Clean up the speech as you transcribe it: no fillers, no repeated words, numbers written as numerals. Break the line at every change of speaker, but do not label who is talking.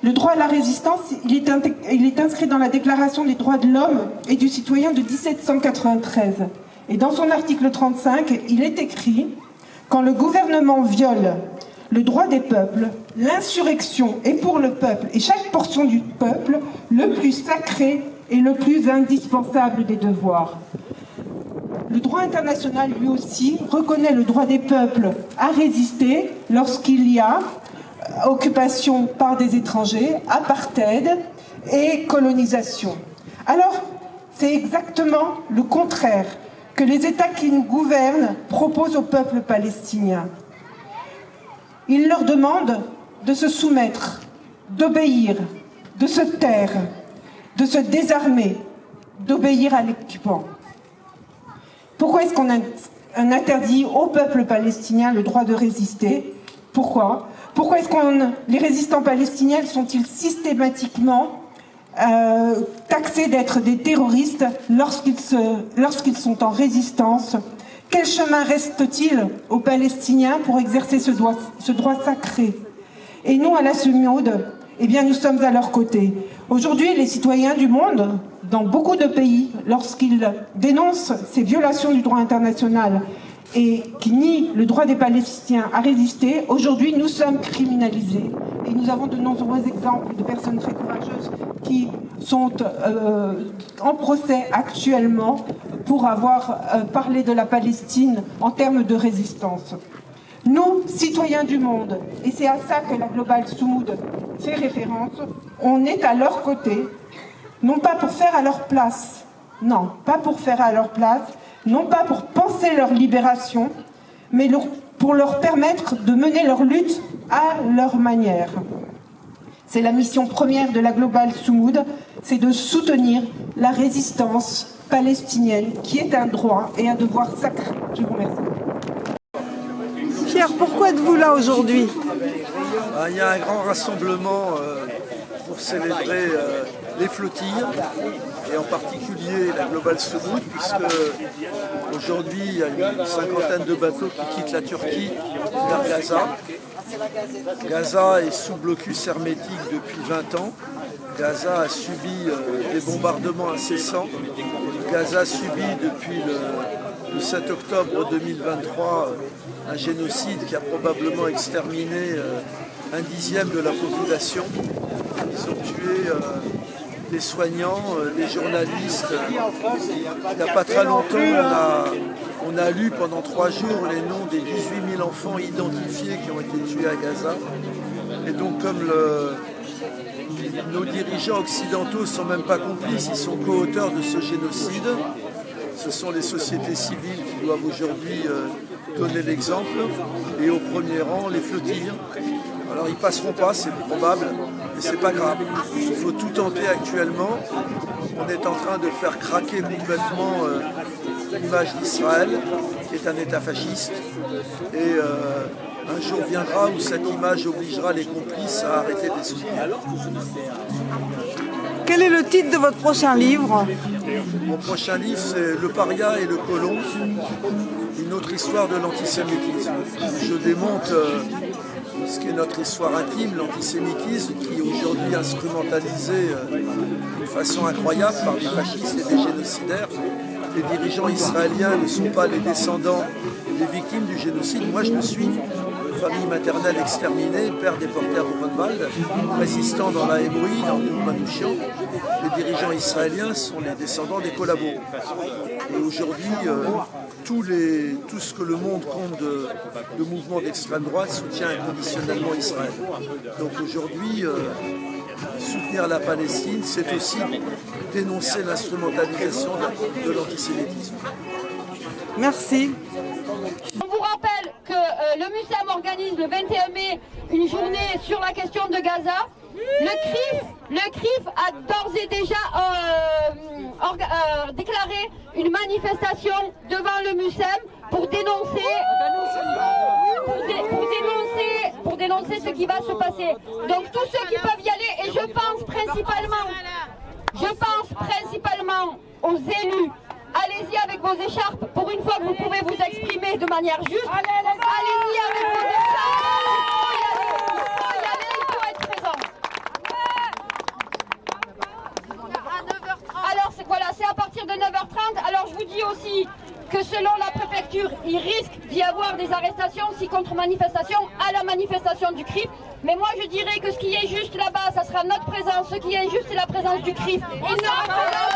Le droit à la résistance, il est inscrit dans la Déclaration des droits de l'homme et du citoyen de 1793. Et dans son article 35, il est écrit « Quand le gouvernement viole le droit des peuples, l'insurrection est pour le peuple et chaque portion du peuple le plus sacré et le plus indispensable des devoirs. » Le droit international, lui aussi, reconnaît le droit des peuples à résister lorsqu'il y a occupation par des étrangers, apartheid et colonisation. Alors, c'est exactement le contraire que les États qui nous gouvernent proposent au peuple palestinien. Ils leur demandent de se soumettre, d'obéir, de se taire, de se désarmer, d'obéir à l'occupant. Pourquoi est-ce qu'on interdit au peuple palestinien le droit de résister? Pourquoi est-ce que les résistants palestiniens sont-ils systématiquement taxés d'être des terroristes lorsqu'ils sont en résistance? Quel chemin reste-t-il aux Palestiniens pour exercer ce droit sacré? Et nous, à la Synode, eh bien, nous sommes à leur côté. Aujourd'hui, les citoyens du monde, dans beaucoup de pays, lorsqu'ils dénoncent ces violations du droit international et qui nient le droit des Palestiniens à résister, aujourd'hui, nous sommes criminalisés. Et nous avons de nombreux exemples de personnes très courageuses qui sont en procès actuellement pour avoir parlé de la Palestine en termes de résistance. Nous, citoyens du monde, et c'est à ça que la Global Sumud fait référence, on est à leur côté, non pas pour faire à leur place, non, pas pour faire à leur place, non pas pour penser leur libération, mais pour leur permettre de mener leur lutte à leur manière. C'est la mission première de la Global Sumud, c'est de soutenir la résistance palestinienne, qui est un droit et un devoir sacré. Je vous remercie.
Pierre, pourquoi êtes-vous là aujourd'hui?
Il y a un grand rassemblement pour célébrer les flottilles, et en particulier la Global Sumud, puisque aujourd'hui il y a une cinquantaine de bateaux qui quittent la Turquie vers Gaza. Gaza est sous blocus hermétique depuis 20 ans. Gaza a subi des bombardements incessants. Gaza subit depuis le 7 octobre 2023 un génocide qui a probablement exterminé un dixième de la population. Ils ont tué des soignants, des journalistes. Il n'y a pas très longtemps, on a lu pendant 3 jours les noms des 18 000 enfants identifiés qui ont été tués à Gaza. Et donc comme nos dirigeants occidentaux ne sont même pas complices, ils sont co-auteurs de ce génocide. Ce sont les sociétés civiles qui doivent aujourd'hui donner l'exemple, et au premier rang les flottilles. Alors ils ne passeront pas, c'est probable, mais c'est pas grave. Il faut tout tenter actuellement. On est en train de faire craquer complètement l'image d'Israël, qui est un État fasciste. Et un jour viendra où cette image obligera les complices à arrêter de soutenir.
Quel est le titre de votre prochain livre?
Mon prochain livre, c'est Le paria et le colon, une autre histoire de l'antisémitisme. Je démonte ce qui est notre histoire intime, l'antisémitisme, qui est aujourd'hui instrumentalisé de façon incroyable par des fascistes et des génocidaires. Les dirigeants israéliens ne sont pas les descendants des victimes du génocide. Moi, je le suis. Famille maternelle exterminée, père déporté à Buchenwald, résistant dans la Hébrue, dans le Manouchian. Les dirigeants israéliens sont les descendants des collabos. Et aujourd'hui, tout ce que le monde compte de mouvements d'extrême droite soutient inconditionnellement Israël. Donc aujourd'hui, soutenir la Palestine, c'est aussi dénoncer l'instrumentalisation de l'antisémitisme.
Merci.
On vous rappelle que le MUSEM organise le 21 mai une journée sur la question de Gaza. Le CRIF a d'ores et déjà déclaré une manifestation devant le MUSEM pour dénoncer ce qui va se passer. Donc tous ceux qui peuvent y aller, et je pense principalement aux élus. Allez-y avec vos écharpes, pour une fois que vous pouvez vous exprimer de manière juste. Allez-y avec vos écharpes, il faut y aller, il faut être présent. aussi que selon la préfecture, il risque d'y avoir des arrestations si contre-manifestation à la manifestation du CRIF. Mais moi je dirais que ce qui est juste là-bas, ça sera notre présence. Ce qui est injuste, c'est la présence du CRIF. Il ne représente